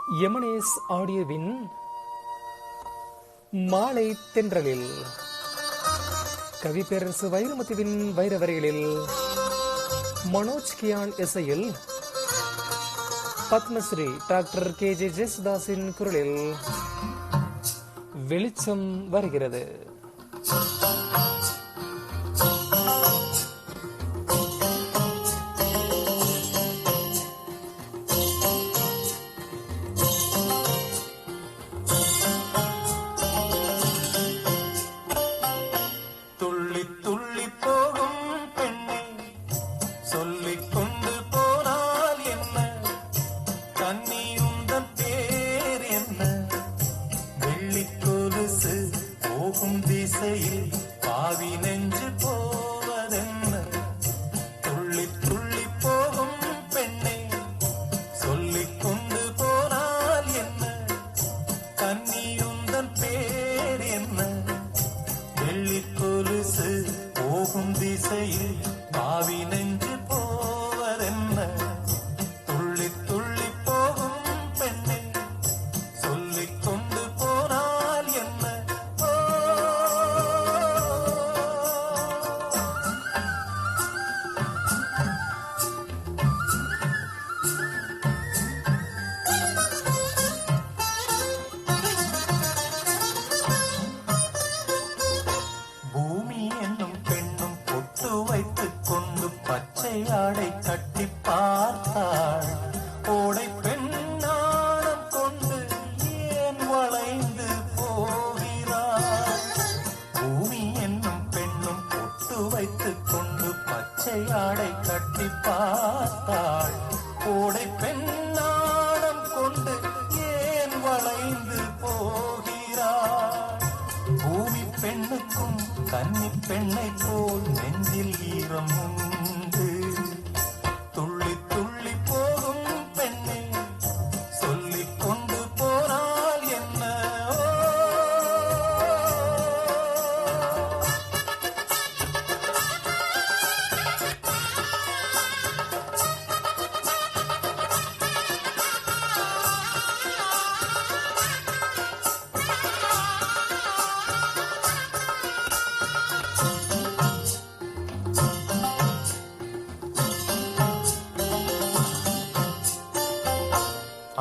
எமனேஸ் ஆடியோவின் மாலை தென்றலில் கவி பேரரசு வைரமுத்துவின் வைரவரைகளில் மனோஜ் கியான் இசையில் பத்மஸ்ரீ டாக்டர் KJ ஜெயசுதாஸின் குரலில் வெளிச்சம் வருகிறது.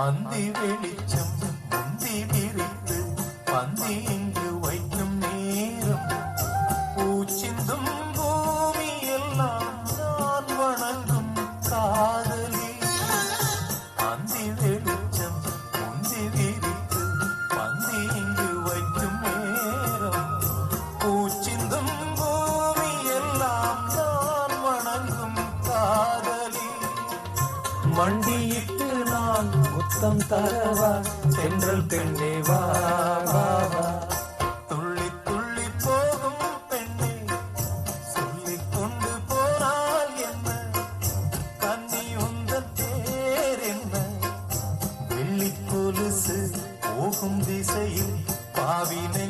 அந்தி வெளிச்சம் முந்தி விரித்து பந்தி இங்கு வைக்கும் நேரம் பூச்சிந்தும் பூமி எல்லாம் நான் வணங்கும் காதலி. அந்தி வெளிச்சம் முந்தி விரித்து பந்தி இங்கு வைக்கும் நேரம் பூச்சிந்தும் பூமி எல்லாம் நான் வணங்கும் காதலி. மண்டியிட்டு நான் முத்தம் தரவா சென்றல் பெண்ணே வா வா வா. துள்ளி துள்ளி போகும் பெண்ணே சொல்லிக் கொண்டு போனால் என்ன கன்னி உந்தன் தேர் என்ன வெள்ளி கொலுசு போகும் திசையில் பாவினை